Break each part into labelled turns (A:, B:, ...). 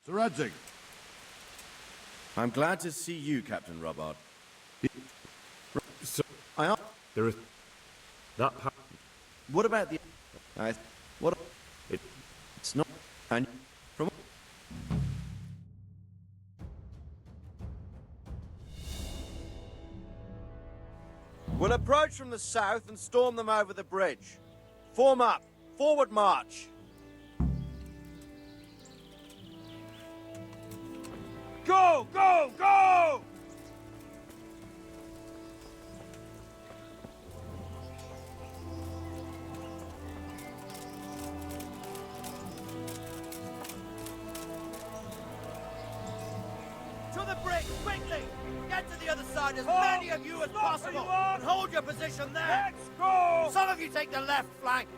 A: Sir Radzig.
B: I'm glad to see you, Captain Robbart.
C: So,
B: I asked,
C: there is... That
B: what about the... what...
C: It...
B: It's not... And... From... We'll approach from the south and storm them over the bridge. Form up. Forward march.
A: Go! Go! Go!
D: To the bridge, quickly! Get to the other side, as many of you as possible, and hold your position there!
A: Let's go!
D: Some of you take the left flank.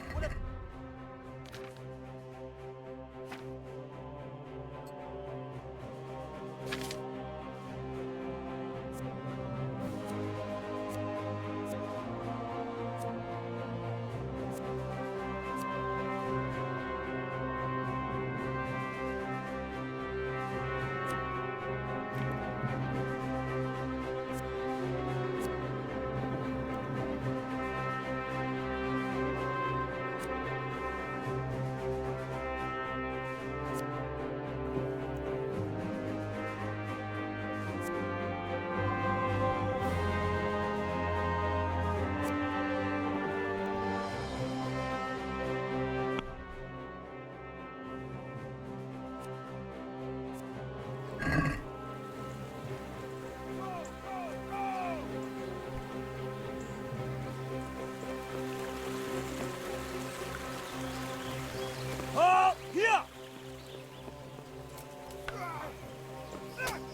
A: Halt! Here!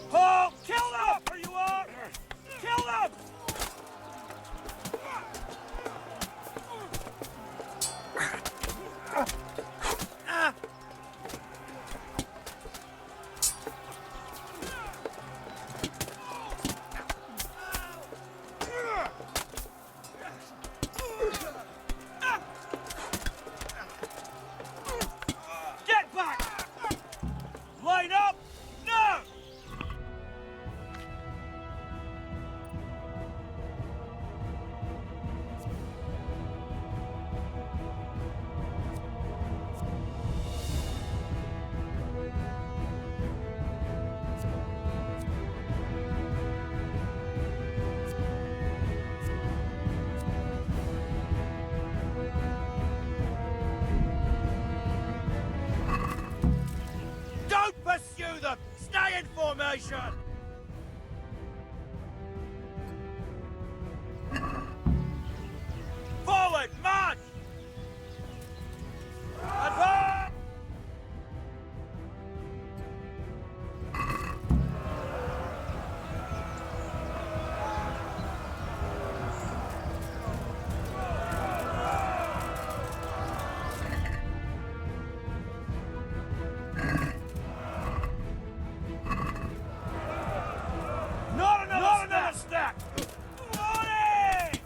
A: Halt! Kill them! Where you are! Kill them! Get back! Line up! Now!
D: Don't pursue them! Stay in formation!
A: Forward! March! Advance! Not another stack! Morning!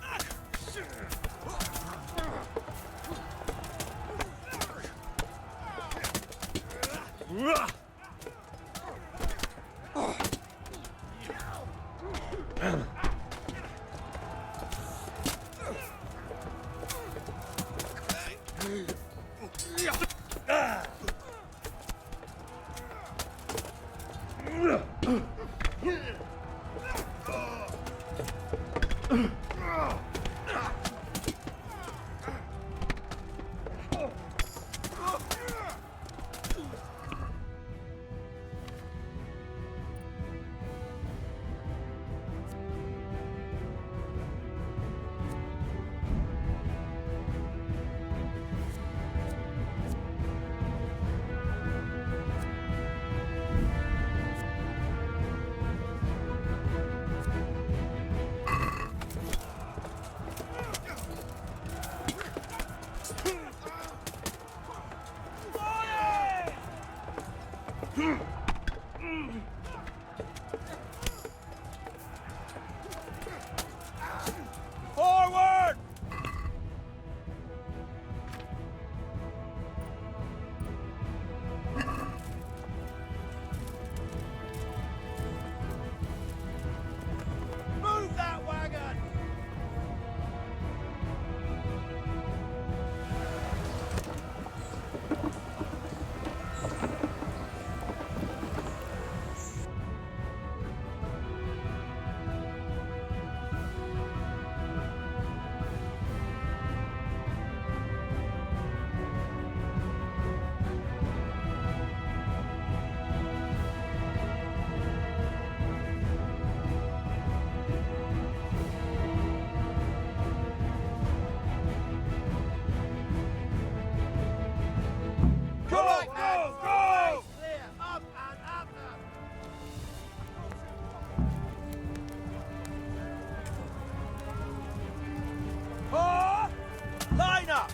D: up!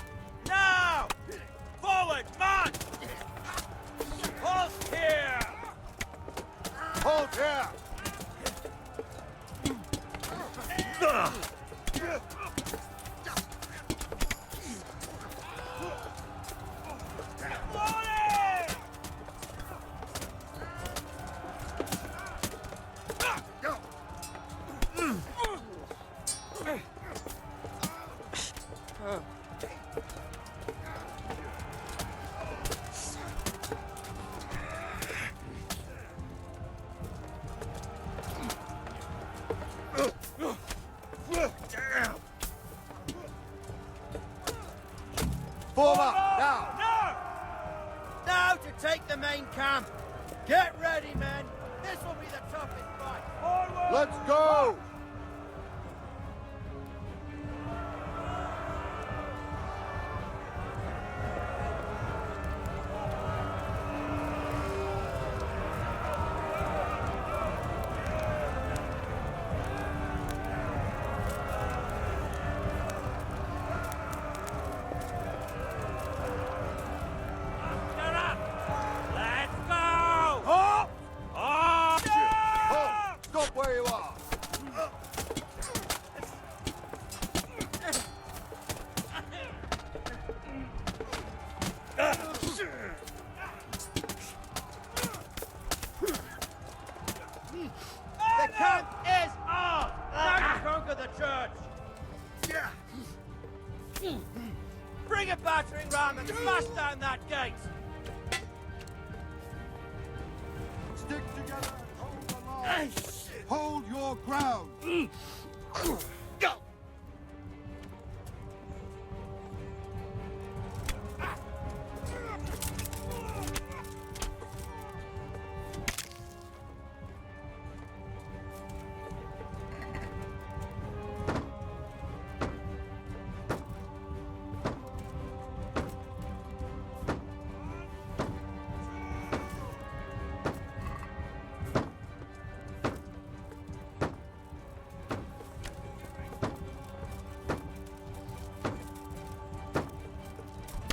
D: Now!
A: Forward, march! Halt here!
B: Hold here! Form up, now!
D: Now to take the main camp! Get ready, men! This will be the toughest fight!
A: Forward!
B: Let's go!
A: Get up! Let's go! Halt! Halt!
B: Halt! Stop where you are!
D: The camp is ours! Now to conquer the church! Bring a battering ram and smash down that gate!
B: Stick together and hold the line! Hold your ground!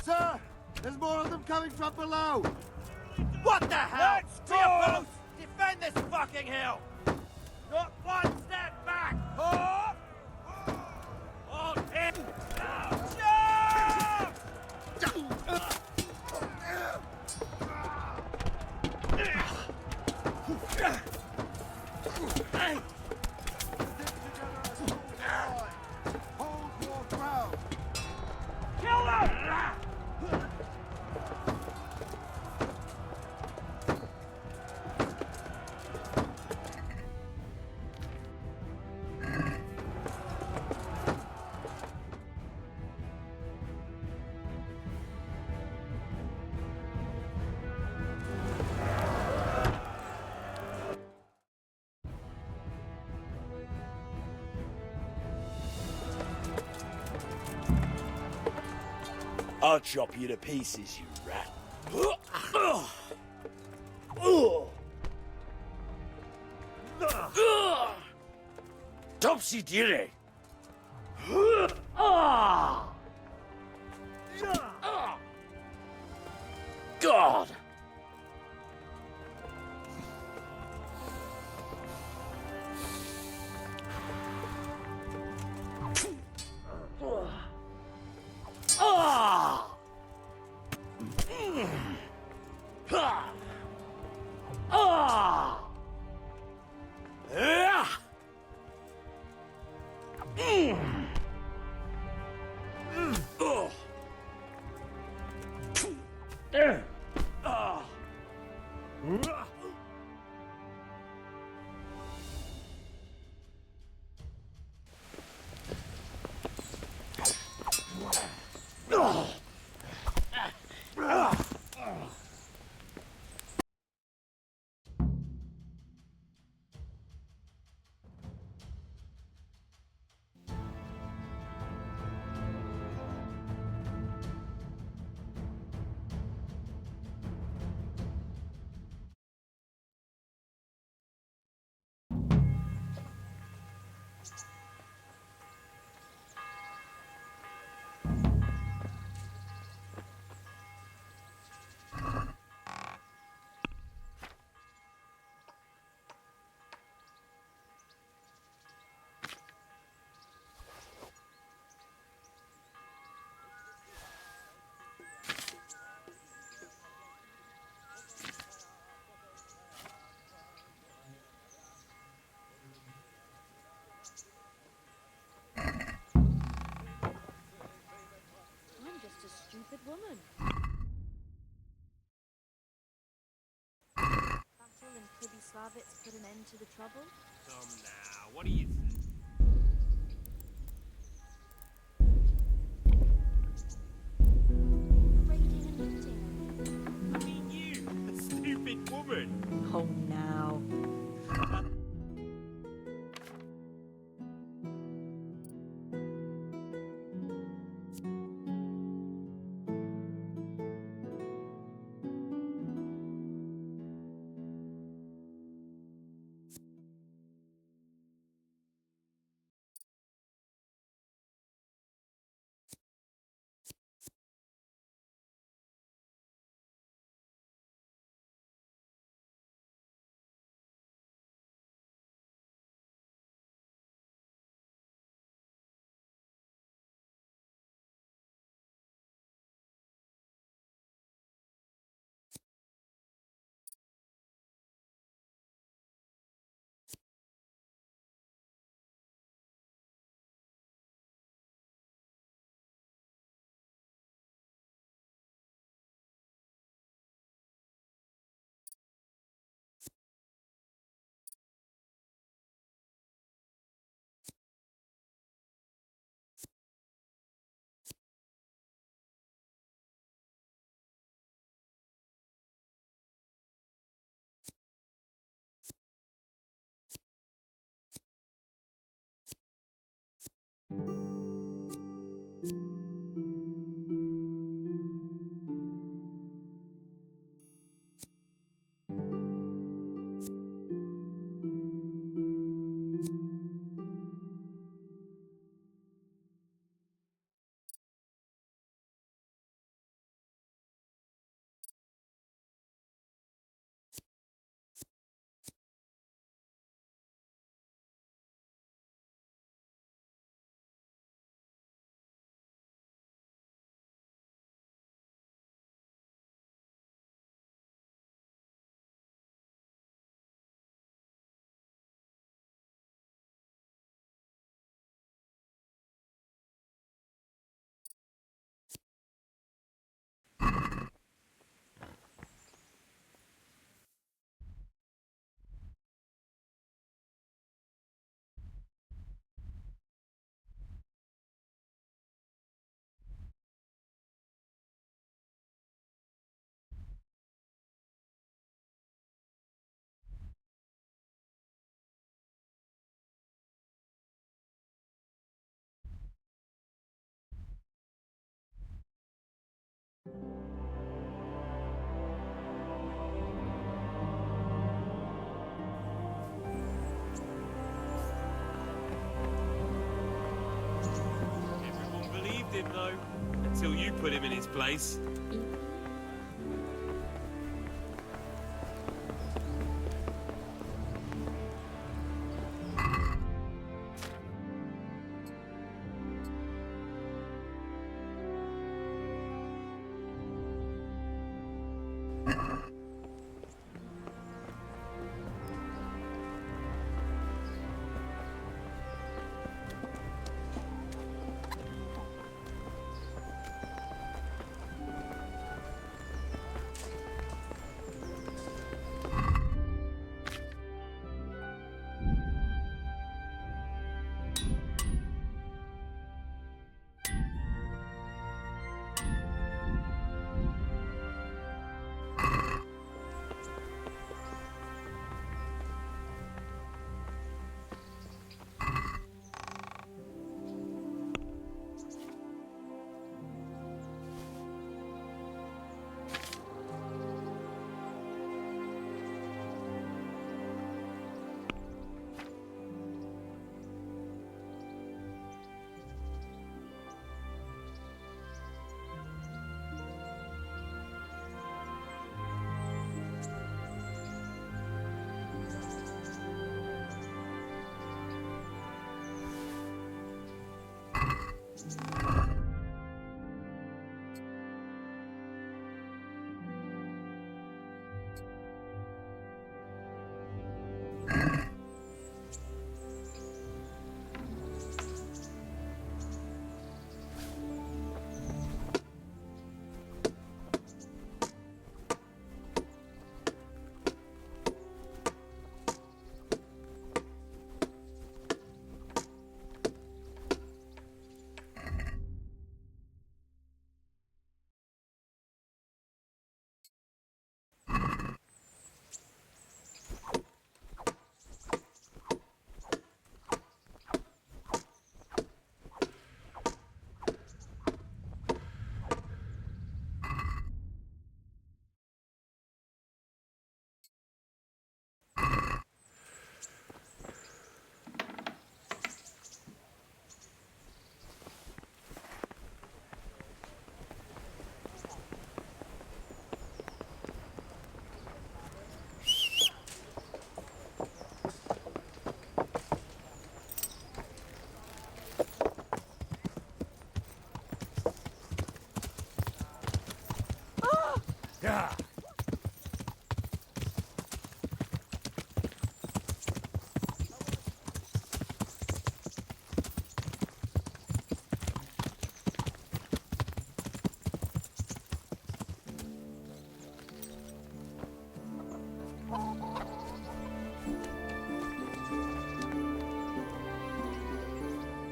B: Sir! There's more of them coming from below!
D: What the hell?
A: Let's
D: To your
A: go!
D: posts! Defend this fucking hill! Not one step back!
A: Halt! Halt him! Jump!
B: Hold your ground!
A: Kill them!
E: I'll chop you to pieces, you rat. Topsy-turvy. God!
F: stupid woman. Battle in Pribyslavitz put an end to the trouble?
A: Come now, what do you think?
F: Raiding and looting.
A: I mean you, a stupid woman.
F: Oh, now.
A: Everyone believed him though, until you put him in his place.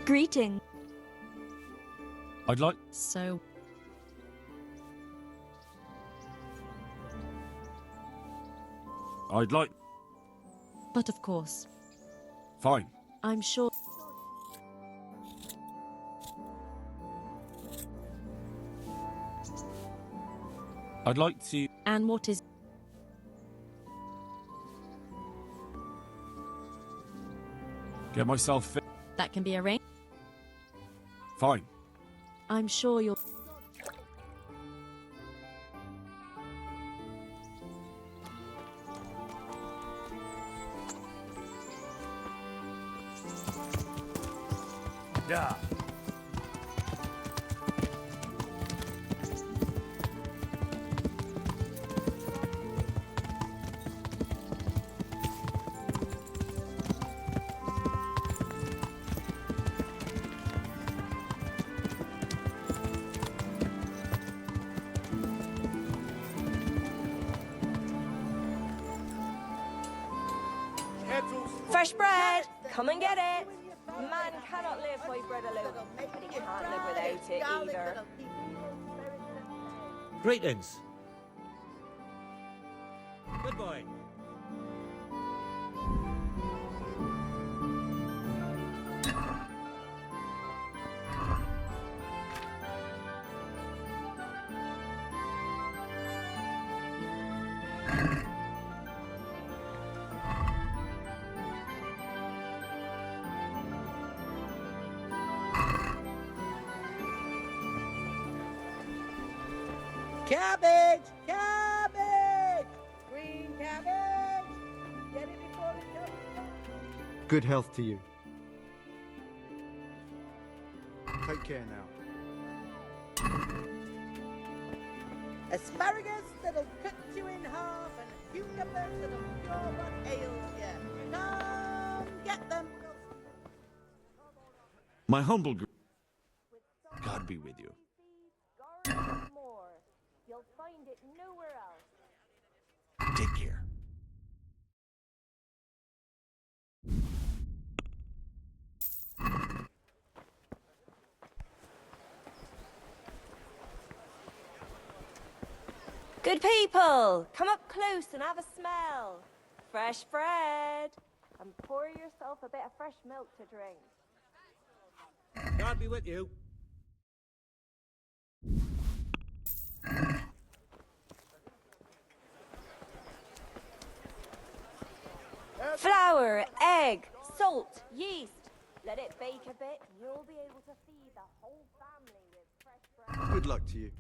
F: Greeting.
C: I'd like.
F: So,
C: I'd like.
F: but of course,
C: Fine.
F: I'm sure.
C: I'd like to.
F: And what is
C: Get myself fit.
F: that can be arranged?
C: Fine.
F: I'm sure you'll.
E: Yeah.
G: Fresh bread! Come and get it! Man cannot live by bread alone, and he can't live without it either.
H: Greetings. Goodbye.
D: Cabbage! Cabbage! Green cabbage! Get it before it comes.
I: Good health to you. Take care now.
D: Asparagus that'll cut you in half, and cucumbers that'll cure what ails you. Come get them.
C: My humble. God be with you.
G: More. You'll find it nowhere else.
C: Take care.
G: Good people, come up close and have a smell. Fresh bread. And pour yourself a bit of fresh milk to drink.
H: God be with you.
G: Flour, egg, salt, yeast. Let it bake a bit and you'll be able to feed the whole family with fresh bread.
I: Good luck to you.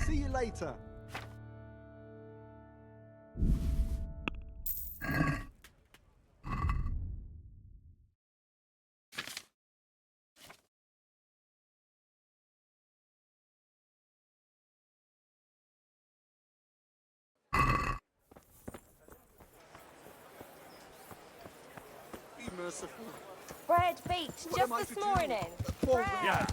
I: See you later. Be merciful.
G: Bread baked
I: What am I
G: just
I: to
G: this
I: do?
G: morning.
I: Forward.
G: Bread.
E: Yeah.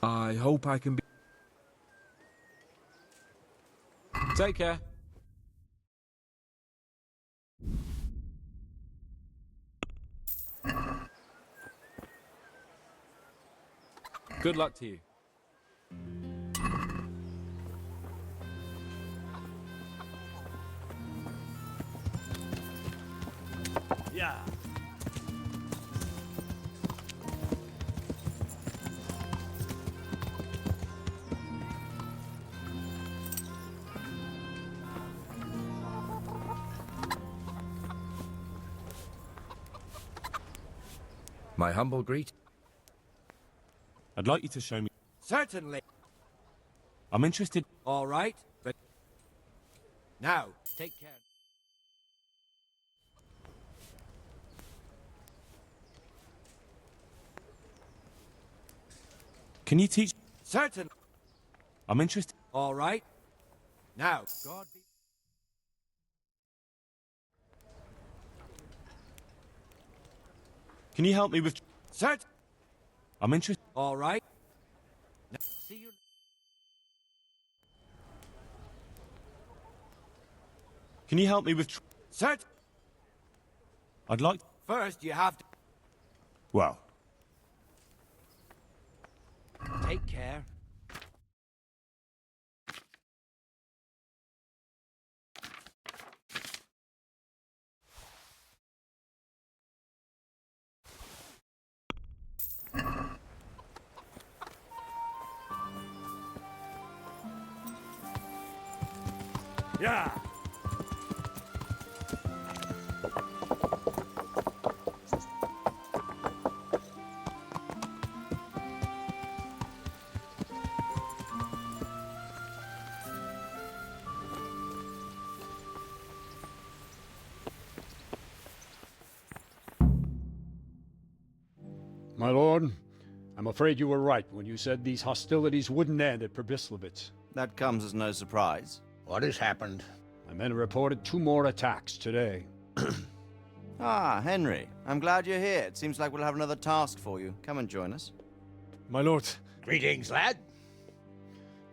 C: I hope I can be. Take care. Good luck to you.
E: Yeah.
C: My humble greet.
A: I'd like you to show me.
B: Certainly.
A: I'm interested.
B: All right, but now take care.
A: Can you teach?
B: Certain.
A: I'm interested.
B: All right. Now, God be.
A: Can you help me with?
B: Certain.
A: I'm interested.
B: All right. Now, see you.
A: Can you help me with?
B: Certain.
A: I'd like.
B: First, you have to
A: Well,
B: take care.
E: Yeah.
J: My lord, I'm afraid you were right when you said these hostilities wouldn't end at Probislavitz.
B: That comes as no surprise.
E: What has happened?
J: My men reported 2 more attacks today.
B: Ah, Henry. I'm glad you're here. It seems like we'll have another task for you. Come and join us.
A: my lord.
E: Greetings, lad.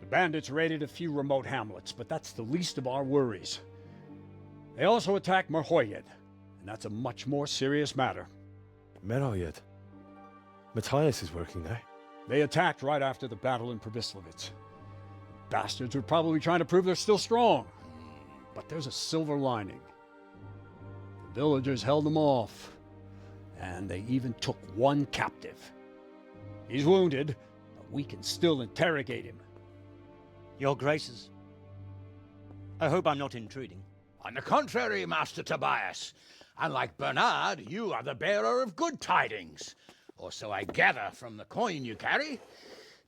J: The bandits raided a few remote hamlets, but that's the least of our worries. They also attacked Merhoyed, and that's a much more serious matter.
A: Meroyed. Matthias is working there.
J: They attacked right after the battle in Probislavitz. Bastards were probably trying to prove they're still strong. But there's a silver lining. The villagers held them off, and they even took 1 captive. He's wounded, but we can still interrogate him.
K: Your Graces, I hope I'm not intruding.
E: On the contrary, Master Tobias. Unlike Bernard, you are the bearer of good tidings. Or so I gather from the coin you carry.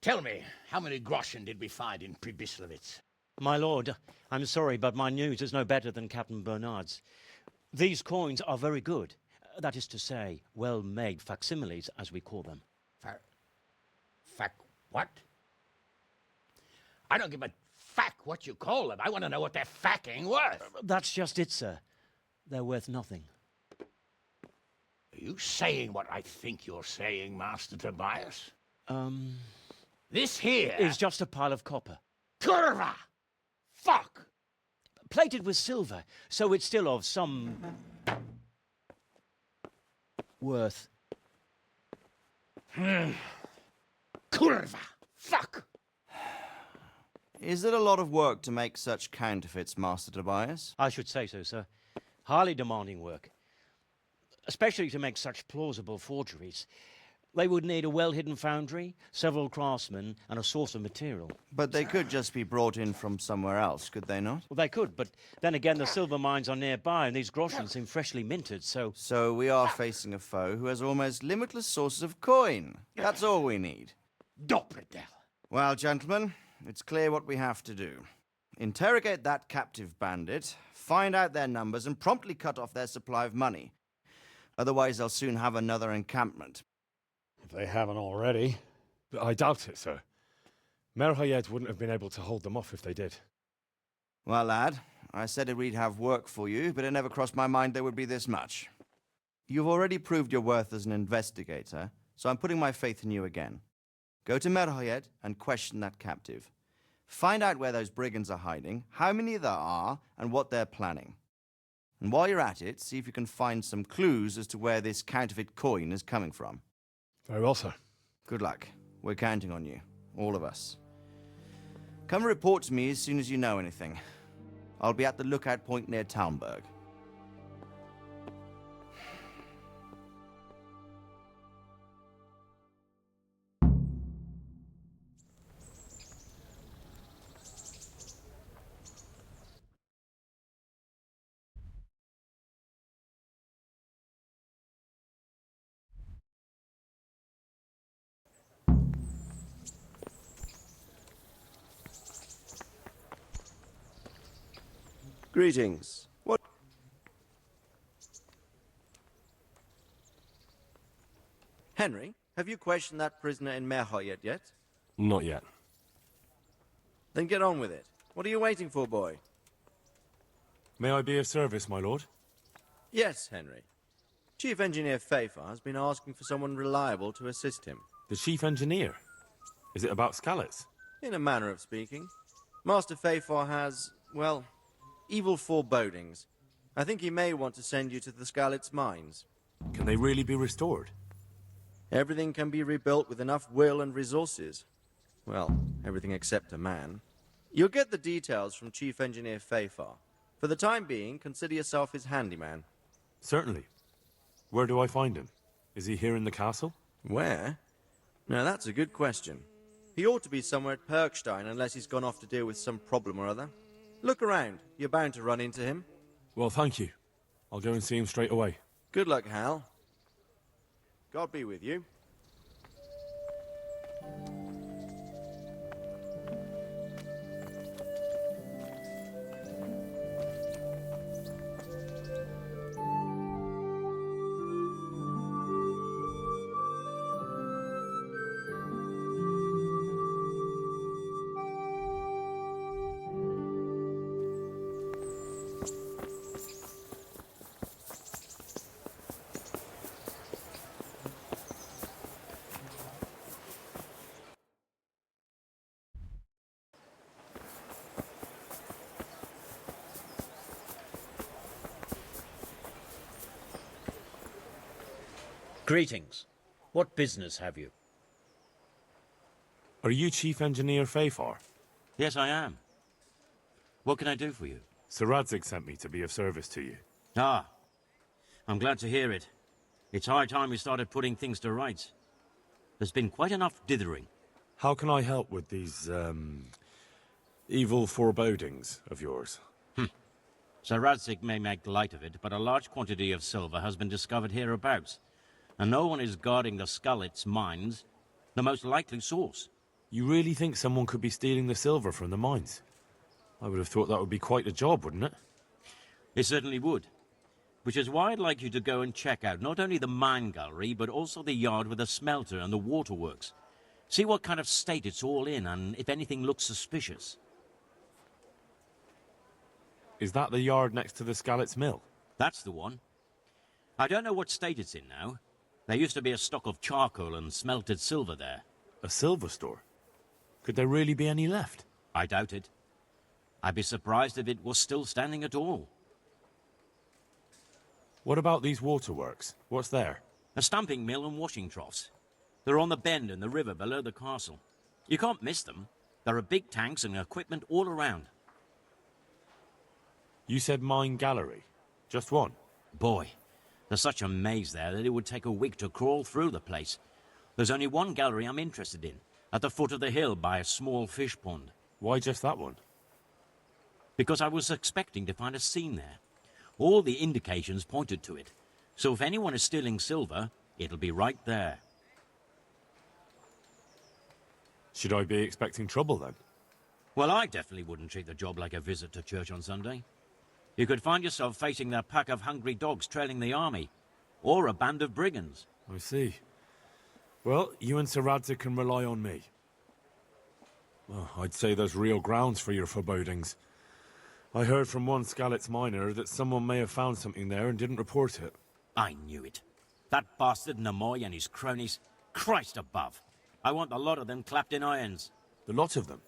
E: Tell me, how many groschen did we find in Probislavitz?
K: My lord, I'm sorry, but my news is no better than Captain Bernard's. These coins are very good. That is to say, well-made facsimiles, as we call them.
E: What? I don't give a what you call them. I want to know what they're facking worth.
K: That's just it, sir. They're worth nothing.
E: Are you saying what I think you're saying, Master Tobias? This here
K: Is just a pile of copper.
E: Curva! Fuck!
K: Plated with silver, so it's still of some worth.
E: Curva! Fuck!
B: Is it a lot of work to make such counterfeits, Master Tobias?
K: I should say so, sir. Highly demanding work. Especially to make such plausible forgeries. They would need a well-hidden foundry, several craftsmen, and a source of material.
B: But they could just be brought in from somewhere else, could they not?
K: Well, they could, but then again, the silver mines are nearby, and these groschen seem freshly minted, so...
B: So we are facing a foe who has almost limitless sources of coin. That's all we need.
E: Doppeldecker.
B: Well, gentlemen, it's clear what we have to do. Interrogate that captive bandit, find out their numbers, and promptly cut off their supply of money. Otherwise, they'll soon have another encampment.
J: If they haven't already.
C: But I doubt it, sir. Merhayed wouldn't have been able to hold them off if they did.
B: Well, lad, I said we'd have work for you, but it never crossed my mind there would be this much. You've already proved your worth as an investigator, so I'm putting my faith in you again. Go to Merhayed and question that captive. Find out where those brigands are hiding, how many there are, and what they're planning. And while you're at it, see if you can find some clues as to where this counterfeit coin is coming from.
C: Very well, sir.
B: Good luck. We're counting on you. All of us. Come report to me as soon as you know anything. I'll be at the lookout point near Talmberg.
L: Greetings. What?
B: Henry, have you questioned that prisoner in Merhayed yet?
C: Not yet.
B: Then get on with it. What are you waiting for, boy?
C: May I be of service, my lord?
B: Yes, Henry. Chief Engineer Fafar has been asking for someone reliable to assist him.
C: The chief engineer? Is it about Skalitz?
B: In a manner of speaking. Master Fafar has, well, evil forebodings. I think he may want to send you to the Skalitz mines.
C: Can they really be restored?
B: Everything can be rebuilt with enough will and resources. Well, everything except a man. You'll get the details from Chief Engineer Fafar. For the time being, consider yourself his handyman.
C: Certainly. Where do I find him? Is he here in the castle?
B: Where? Now that's a good question. He ought to be somewhere at Perkstein unless he's gone off to deal with some problem or other. Look around. You're bound to run into him.
C: Well, thank you. I'll go and see him straight away.
B: Good luck, Hal. God be with you.
K: Greetings. What business have you?
C: Are you Chief Engineer Fafar?
K: Yes, I am. What can I do for you?
C: Sir Radzig sent me to be of service to you.
K: Ah, I'm glad to hear it. It's high time we started putting things to rights. There's been quite enough dithering.
C: How can I help with these, evil forebodings of yours?
K: Sir Radzig may make light of it, but a large quantity of silver has been discovered hereabouts. And no one is guarding the Skalitz mines, the most likely source.
C: You really think someone could be stealing the silver from the mines? I would have thought that would be quite a job, wouldn't it?
K: It certainly would. Which is why I'd like you to go and check out not only the mine gallery, but also the yard with the smelter and the waterworks. See what kind of state it's all in, and if anything looks suspicious.
C: Is that the yard next to the Skalitz mill?
K: That's the one. I don't know what state it's in now. There used to be a stock of charcoal and smelted silver there.
C: A silver store? Could there really be any left?
K: I doubt it. I'd be surprised if it was still standing at all.
C: What about these waterworks? What's there?
K: A stamping mill and washing troughs. They're on the bend in the river below the castle. You can't miss them. There are big tanks and equipment all around.
C: You said mine gallery. Just one?
K: Boy, there's such a maze there that it would take a week to crawl through the place. There's only one gallery I'm interested in, at the foot of the hill by a small fish pond.
C: Why just that one?
K: Because I was expecting to find a scene there. All the indications pointed to it. So if anyone is stealing silver, it'll be right there.
C: Should I be expecting trouble then?
K: Well, I definitely wouldn't treat the job like a visit to church on Sunday. You could find yourself facing that pack of hungry dogs trailing the army, or a band of brigands.
C: I see. Well, you and Sir Radzig can rely on me. Well, I'd say there's real grounds for your forebodings. I heard from one Skalitz miner that someone may have found something there and didn't report it.
K: I knew it. That bastard Nemoy and his cronies. Christ above. I want the lot of them clapped in irons.
C: The lot of them?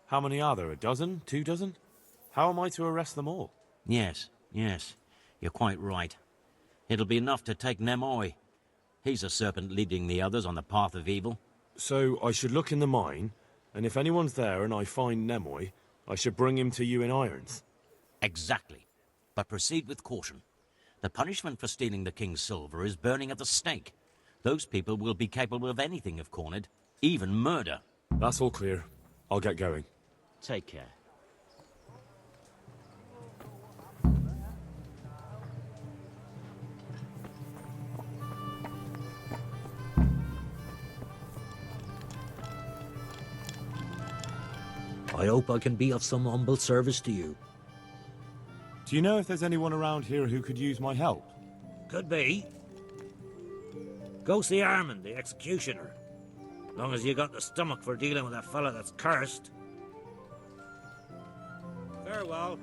C: How many are there? A dozen? 2 dozen? How am I to arrest them all?
K: Yes. You're quite right. It'll be enough to take Nemoy. He's a serpent leading the others on the path of evil.
C: So I should look in the mine, and if anyone's there and I find Nemoy, I should bring him to you in irons.
K: Exactly. But proceed with caution. The punishment for stealing the king's silver is burning at the stake. Those people will be capable of anything if cornered, even murder.
C: That's all clear. I'll get going.
K: Take care.
H: I hope I can be of some humble service to you.
C: Do you know if there's anyone around here who could use my help?
H: Could be. Go see Armand, the executioner. Long as you got the stomach for dealing with a fella that's cursed. Farewell.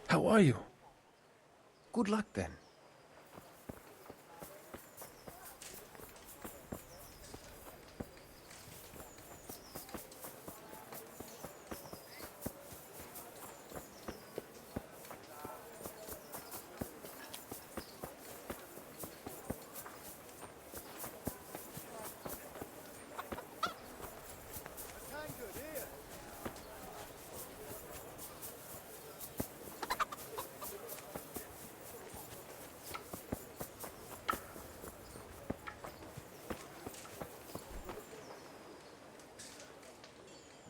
M: How are you? Good luck then.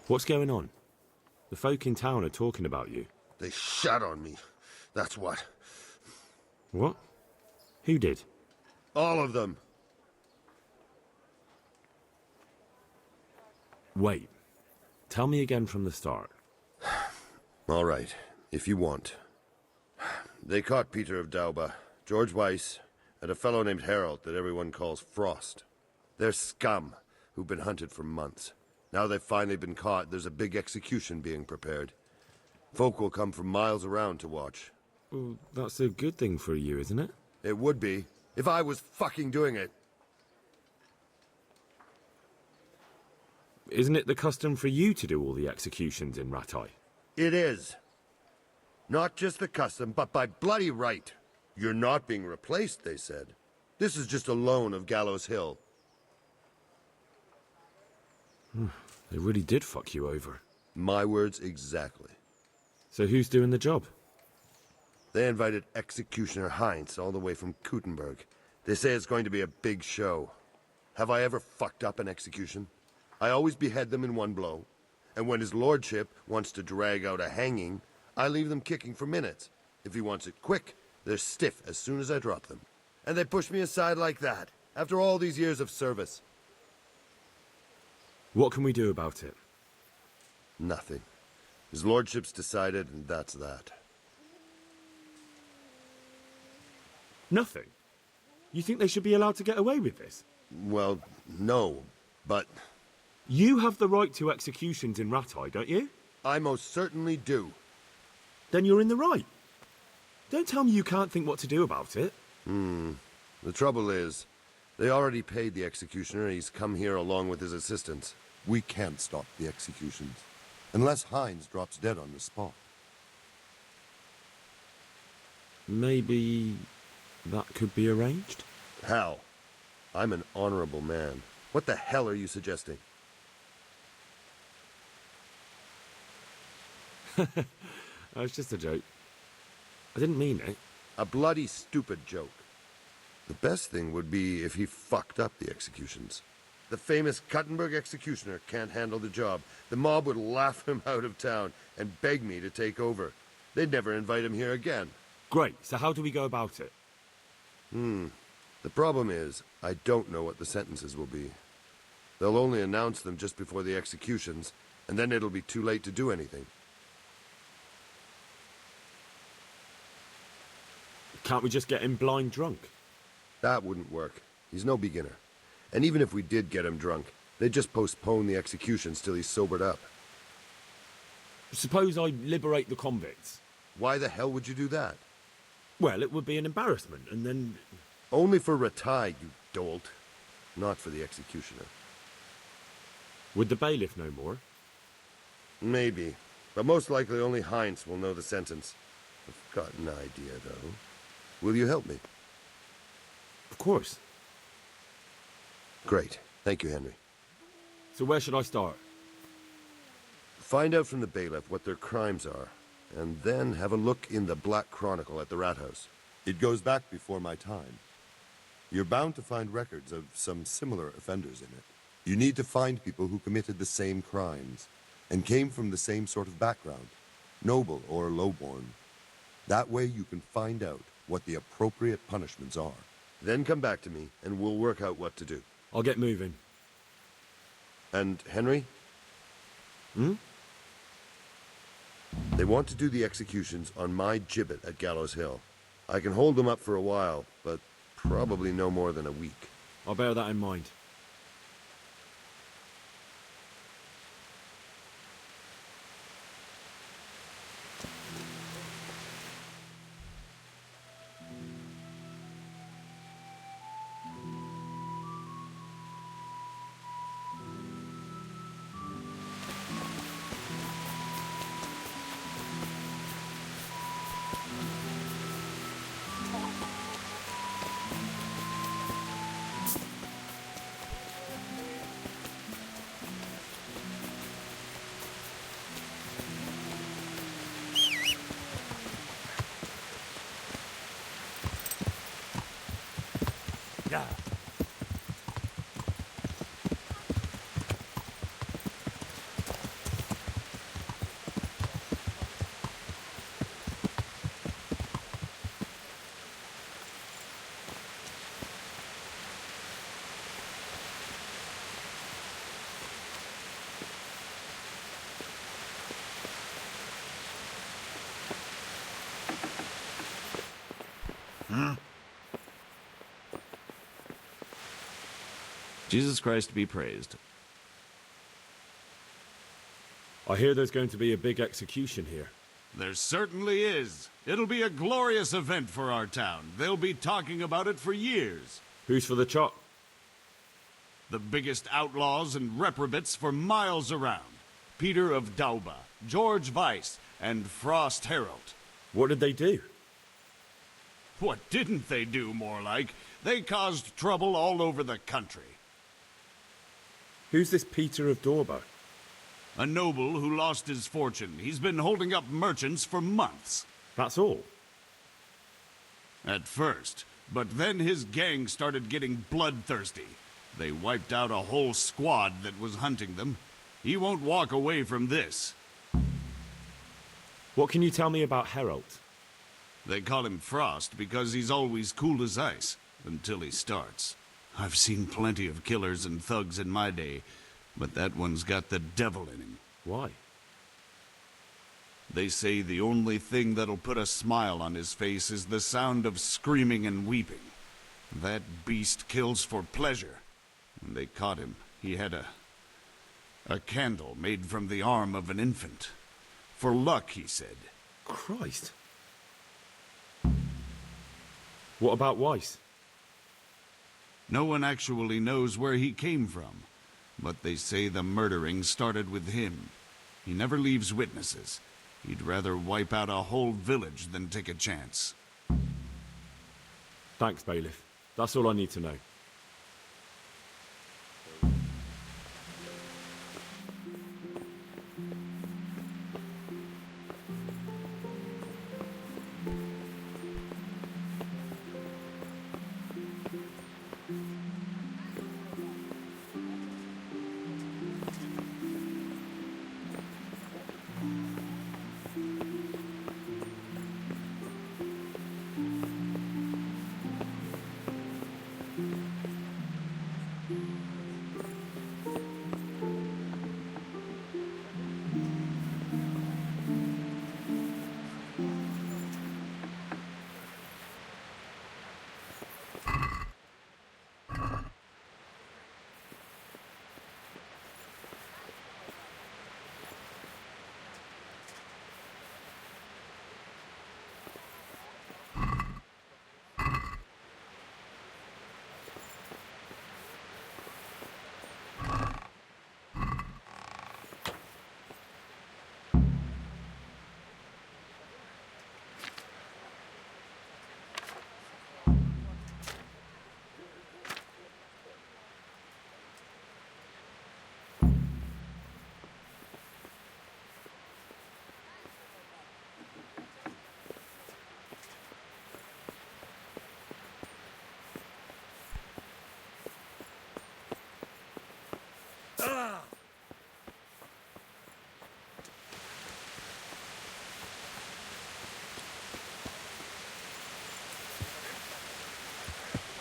C: What's going on? The folk in town are talking about you.
L: They shat on me. That's what.
C: What? Who did?
L: All of them.
C: Wait. Tell me again from the start.
L: All right, if you want. They caught Peter of Dauba, George Weiss, and a fellow named Harold that everyone calls Frost. They're scum who've been hunted for months. Now they've finally been caught, there's a big execution being prepared. Folk will come from miles around to watch.
C: Well, that's a good thing for you, isn't it?
L: It would be, if I was fucking doing it.
C: Isn't it the custom for you to do all the executions in Rattay?
L: It is. Not just the custom, but by bloody right. You're not being replaced, they said. This is just a loan of Gallows Hill.
C: They really did fuck you over.
L: My words exactly.
C: So who's doing the job?
L: They invited Executioner Heinz all the way from Kuttenberg. They say it's going to be a big show. Have I ever fucked up an execution? I always behead them in one blow. And when his lordship wants to drag out a hanging, I leave them kicking for minutes. If he wants it quick, they're stiff as soon as I drop them. And they push me aside like that, after all these years of service.
C: What can we do about it?
L: Nothing. His lordship's decided, and that's that.
C: Nothing? You think they should be allowed to get away with this?
L: Well, no, but...
C: You have the right to executions in Rattay, don't you?
L: I most certainly do.
C: Then you're in the right. Don't tell me you can't think what to do about it.
L: The trouble is, they already paid the executioner, and he's come here along with his assistants.
I: We can't stop the executions, unless Heinz drops dead on the spot.
C: Maybe that could be arranged?
L: How? I'm an honorable man. What the hell are you suggesting?
C: That was just a joke. I didn't mean it.
L: A bloody stupid joke. The best thing would be if he fucked up the executions. The famous Kuttenberg executioner can't handle the job. The mob would laugh him out of town and beg me to take over. They'd never invite him here again.
C: Great, so how do we go about it?
L: The problem is, I don't know what the sentences will be. They'll only announce them just before the executions, and then it'll be too late to do anything.
C: Can't we just get him blind drunk?
L: That wouldn't work. He's no beginner. And even if we did get him drunk, they'd just postpone the executions till he's sobered up.
C: Suppose I liberate the convicts.
L: Why the hell would you do that?
C: Well, it would be an embarrassment, and then...
L: Only for Rattay, you dolt. Not for the executioner.
C: Would the bailiff know more?
L: Maybe. But most likely only Heinz will know the sentence. I've got an idea, though. Will you help me?
C: Of course.
L: Great. Thank you, Henry.
C: So where should I start?
L: Find out from the bailiff what their crimes are, and then have a look in the Black Chronicle at the Rat House.
I: It goes back before my time. You're bound to find records of some similar offenders in it. You need to find people who committed the same crimes and came from the same sort of background, noble or lowborn. That way you can find out what the appropriate punishments are.
L: Then come back to me, and we'll work out what to do.
C: I'll get moving.
L: And Henry? They want to do the executions on my gibbet at Gallows Hill. I can hold them up for a while, but probably no more than a week.
C: I'll bear that in mind.
N: Jesus Christ be praised.
C: I hear there's going to be a big execution here.
O: There certainly is. It'll be a glorious event for our town. They'll be talking about it for years.
C: Who's for the chop?
O: The biggest outlaws and reprobates for miles around. Peter of Dauba, George Weiss, and Frost Herald.
C: What did they do?
O: What didn't they do, more like? They caused trouble all over the country.
C: Who's this Peter of Dorba?
O: A noble who lost his fortune. He's been holding up merchants for months.
C: That's all?
O: At first. But then his gang started getting bloodthirsty. They wiped out a whole squad that was hunting them. He won't walk away from this.
C: What can you tell me about Herald?
O: They call him Frost because he's always cool as ice, until he starts. I've seen plenty of killers and thugs in my day, but that one's got the devil in him.
C: Why?
O: They say the only thing that'll put a smile on his face is the sound of screaming and weeping. That beast kills for pleasure. When they caught him, he had a candle made from the arm of an infant. For luck, he said.
C: Christ. What about Weiss?
O: No one actually knows where he came from, but they say the murdering started with him. He never leaves witnesses. He'd rather wipe out a whole village than take a chance.
C: Thanks, Bailiff. That's all I need to know.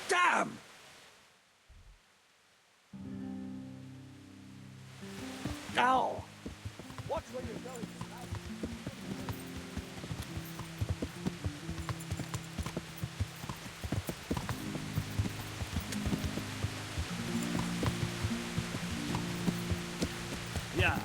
H: Damn! Ow!
D: Watch where you're going.
H: Yeah.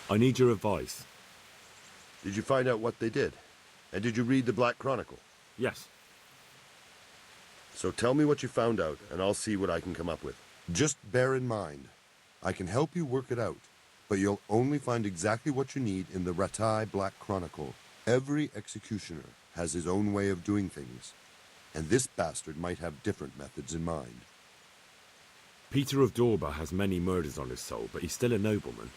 C: I need your advice.
L: Did you find out what they did? And did you read the Black Chronicle?
C: Yes.
L: So tell me what you found out, and I'll see what I can come up with. Just bear in mind, I can help you work it out, but you'll only find exactly what you need in the Rattay Black Chronicle. Every executioner has his own way of doing things, and this bastard might have different methods in mind.
C: Peter of Dorba has many murders on his soul, but he's still a nobleman.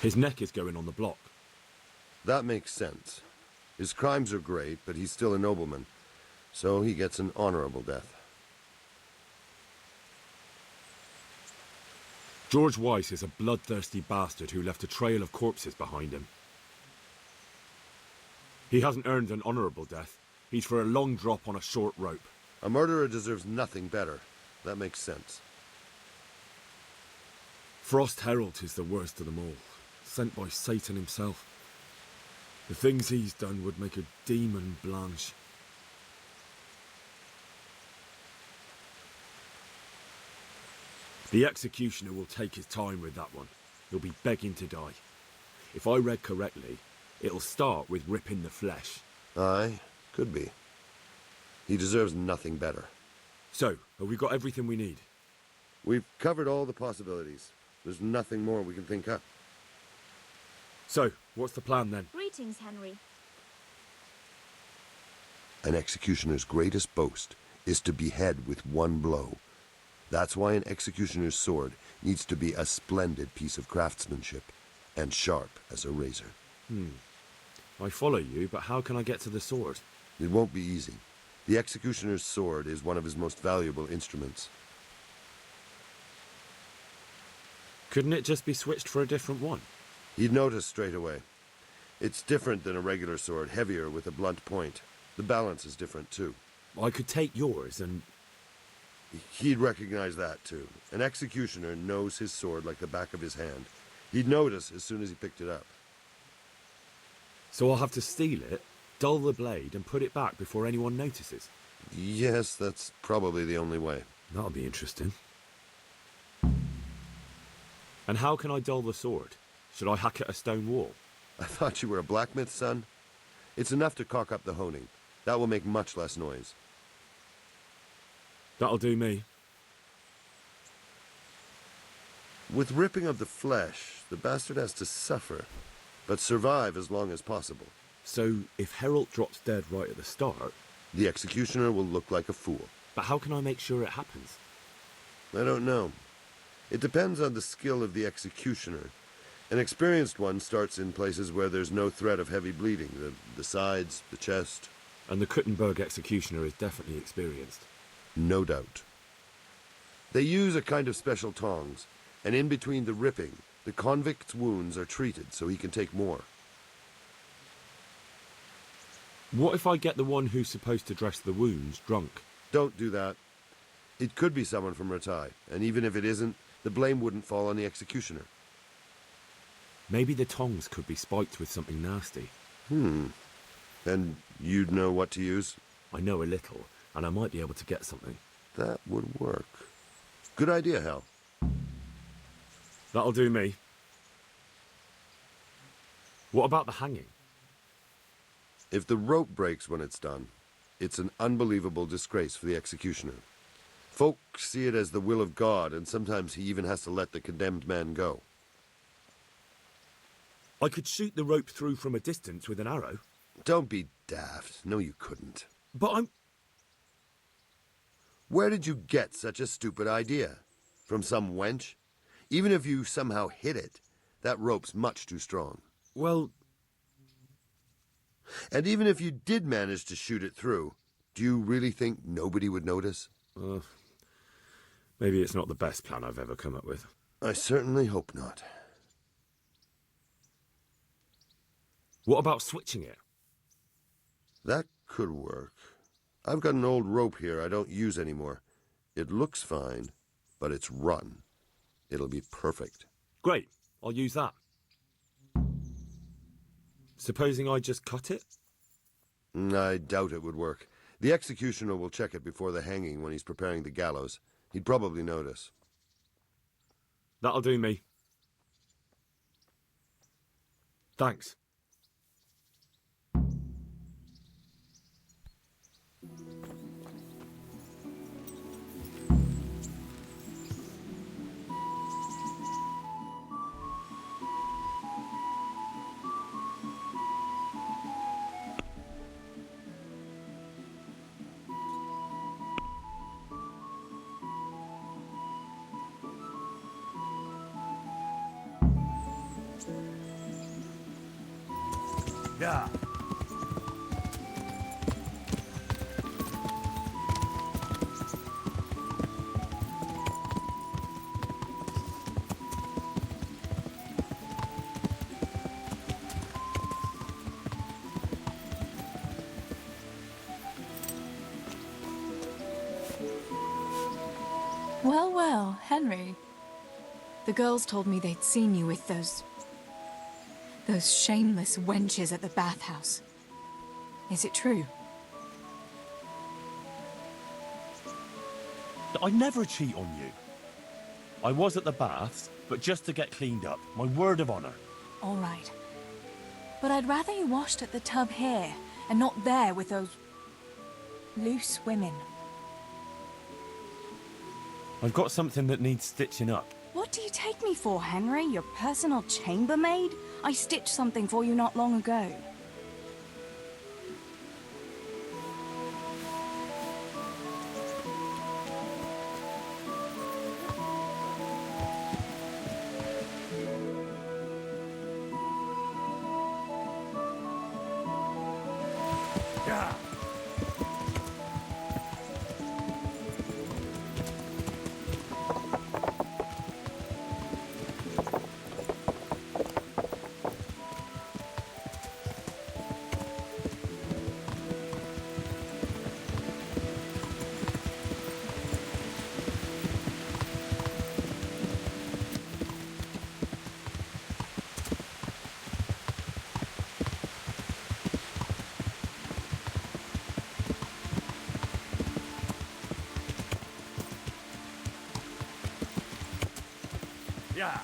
C: His neck is going on the block.
L: That makes sense. His crimes are great, but he's still a nobleman, so he gets an honorable death.
C: George Weiss is a bloodthirsty bastard who left a trail of corpses behind him. He hasn't earned an honorable death. He's for a long drop on a short rope.
L: A murderer deserves nothing better. That makes sense.
C: Frost Herald is the worst of them all, sent by Satan himself. The things he's done would make a demon blanch. The executioner will take his time with that one. He'll be begging to die. If I read correctly, it'll start with ripping the flesh.
L: Aye, could be. He deserves nothing better.
C: So, have we got everything we need?
L: We've covered all the possibilities. There's nothing more we can think up.
C: So, what's the plan then?
F: Greetings, Henry.
L: An executioner's greatest boast is to behead with one blow. That's why an executioner's sword needs to be a splendid piece of craftsmanship and sharp as a razor.
C: I follow you, but how can I get to the sword?
L: It won't be easy. The executioner's sword is one of his most valuable instruments.
C: Couldn't it just be switched for a different one?
L: He'd notice straight away. It's different than a regular sword, heavier with a blunt point. The balance is different too.
C: I could take yours and...
L: He'd recognize that too. An executioner knows his sword like the back of his hand. He'd notice as soon as he picked it up.
C: So I'll have to steal it, dull the blade, and put it back before anyone notices?
L: Yes, that's probably the only way.
C: That'll be interesting. And how can I dull the sword? Should I hack at a stone wall?
L: I thought you were a blacksmith, son. It's enough to cock up the honing. That will make much less noise.
C: That'll do me.
L: With ripping of the flesh, the bastard has to suffer, but survive as long as possible.
C: So, if Herald drops dead right at the start...
L: The executioner will look like a fool.
C: But how can I make sure it happens?
L: I don't know. It depends on the skill of the executioner. An experienced one starts in places where there's no threat of heavy bleeding. The sides, the chest.
C: And the Kuttenberg executioner is definitely experienced.
L: No doubt. They use a kind of special tongs, and in between the ripping, the convict's wounds are treated so he can take more.
C: What if I get the one who's supposed to dress the wounds drunk?
L: Don't do that. It could be someone from Ratai, and even if it isn't, the blame wouldn't fall on the executioner.
C: Maybe the tongs could be spiked with something nasty.
L: And you'd know what to use?
C: I know a little, and I might be able to get something.
L: That would work. Good idea, Hal.
C: That'll do me. What about the hanging?
L: If the rope breaks when it's done, it's an unbelievable disgrace for the executioner. Folk see it as the will of God, and sometimes he even has to let the condemned man go.
C: I could shoot the rope through from a distance with an arrow.
L: Don't be daft. No, you couldn't.
C: But I'm...
L: Where did you get such a stupid idea? From some wench? Even if you somehow hit it, that rope's much too strong.
C: Well...
L: And even if you did manage to shoot it through, do you really think nobody would notice?
C: Maybe it's not the best plan I've ever come up with.
L: I certainly hope not.
C: What about switching it?
L: That could work. I've got an old rope here I don't use anymore. It looks fine, but it's rotten. It'll be perfect.
C: Great, I'll use that. Supposing I just cut it?
L: I doubt it would work. The executioner will check it before the hanging when he's preparing the gallows. He'd probably notice.
C: That'll do me. Thanks.
D: Yeah.
P: Well, well, Henry. The girls told me they'd seen you with those shameless wenches at the bathhouse. Is it true?
Q: I never cheat on you. I was at the baths, but just to get cleaned up. My word of honor.
P: All right. But I'd rather you washed at the tub here, and not there with those loose women.
Q: I've got something that needs stitching up.
P: What do you take me for, Henry? Your personal chambermaid? I stitched something for you not long ago.
D: Yeah. Yeah.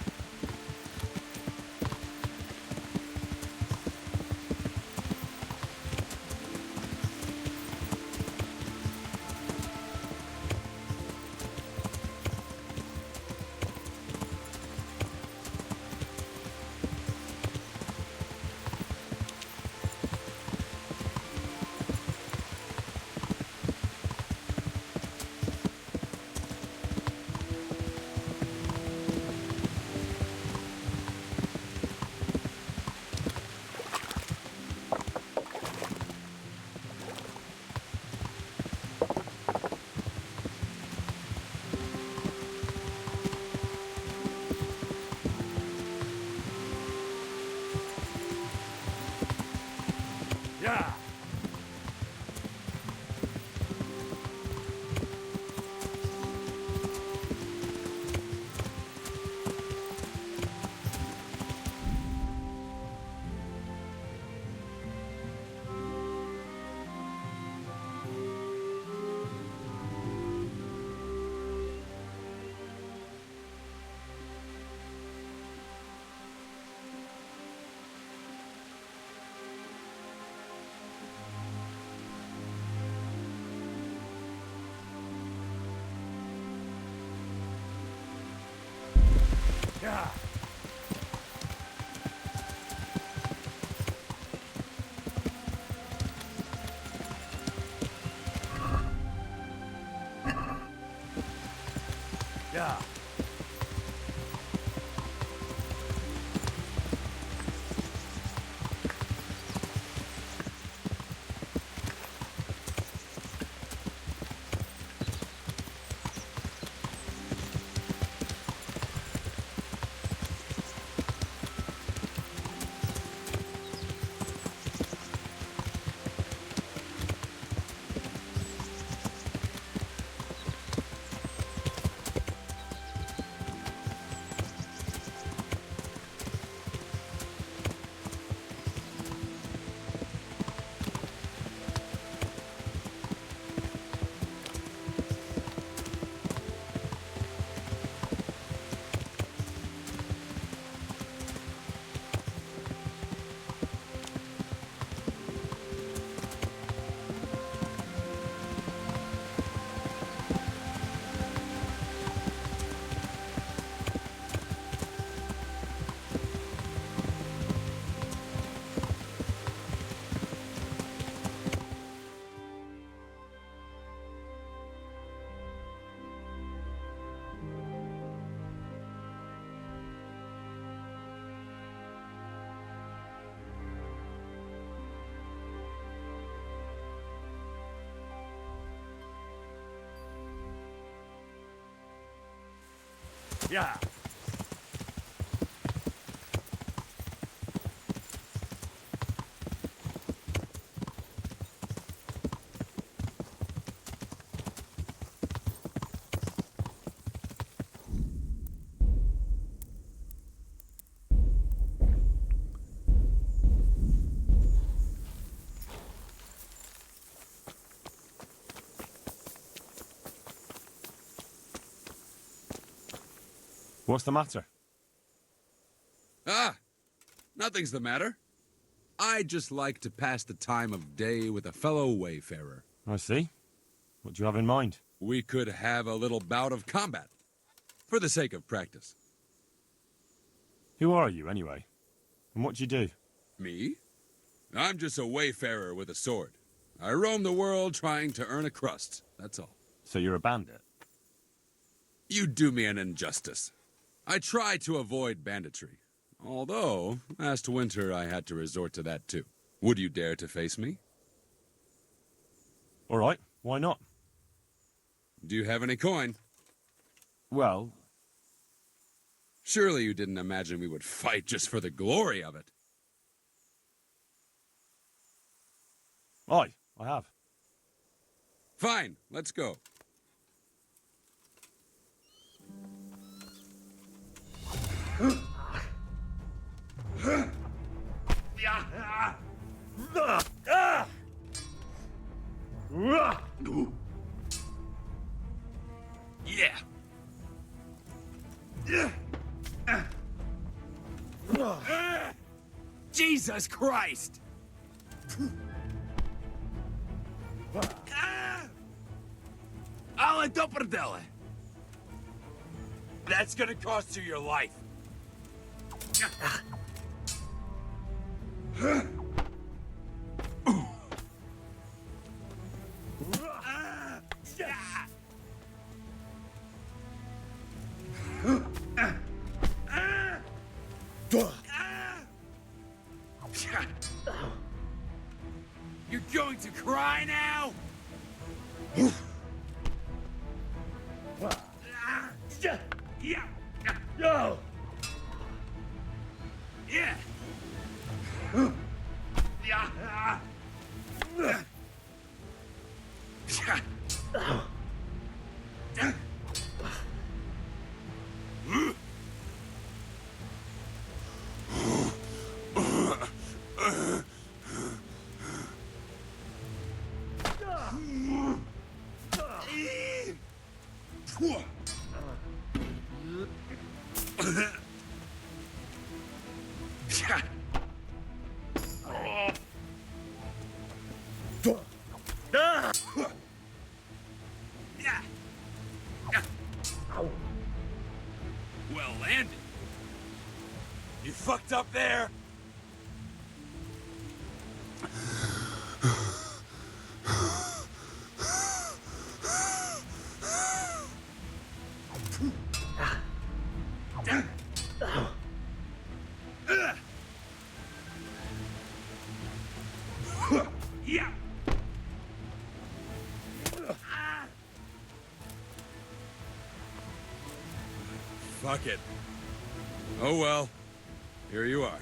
D: Yeah. Yeah. Yeah.
C: Yeah. What's the matter?
R: Ah, nothing's the matter. I'd just like to pass the time of day with a fellow wayfarer.
Q: I see. What do you have in mind?
R: We could have a little bout of combat, for the sake of practice.
Q: Who are you, anyway? And what do you do?
R: Me? I'm just a wayfarer with a sword. I roam the world trying to earn a crust, that's all.
Q: So you're a bandit?
R: You do me an injustice. I try to avoid banditry. Although, last winter I had to resort to that too. Would you dare to face me?
Q: All right, why not?
R: Do you have any coin?
Q: Well...
R: Surely you didn't imagine we would fight just for the glory of it.
Q: Aye, I have.
R: Fine, let's go.
Q: Yeah. Jesus Christ! Alle dopperdelle! That's gonna cost you your life. You're going to cry now? Yeah. Go. Yeah. Well landed. You fucked up there? Yeah.
R: Fuck it. Oh well. Here you are.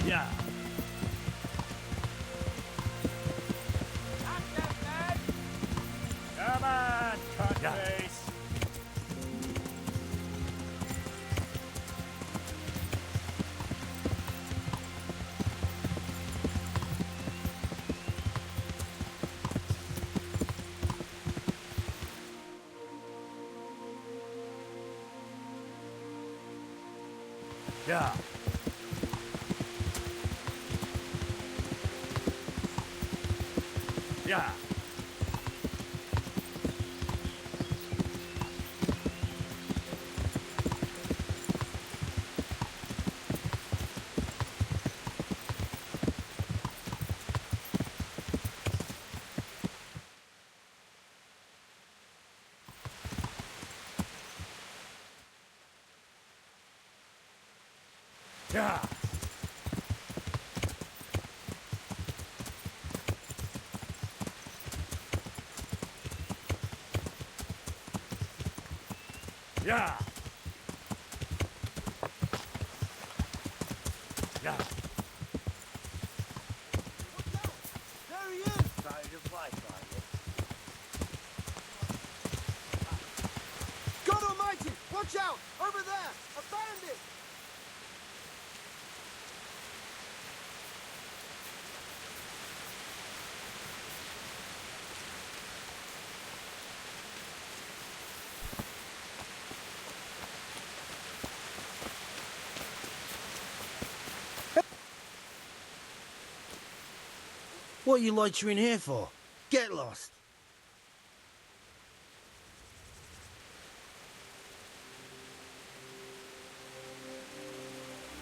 Q: Yeah.
H: Come on, cutface.
Q: Yeah. Yeah. Yeah. Yeah. Yeah.
D: There he is! Trying to fight, are you? God almighty! Watch out! Over there! A bandit!
S: What are you loitering here for? Get lost.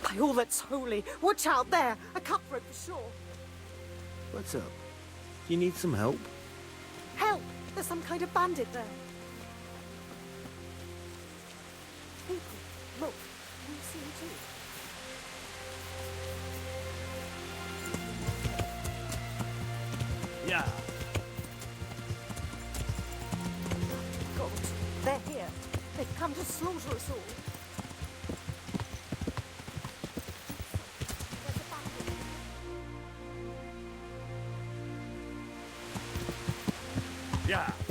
T: By all that's holy, watch out there! A cutthroat for sure.
S: What's up? Do you need some help?
T: Help! There's some kind of bandit there. People, look. Can you see him too?
Q: Yeah.
T: God, they're here. They've come to slaughter us all.
Q: Yeah.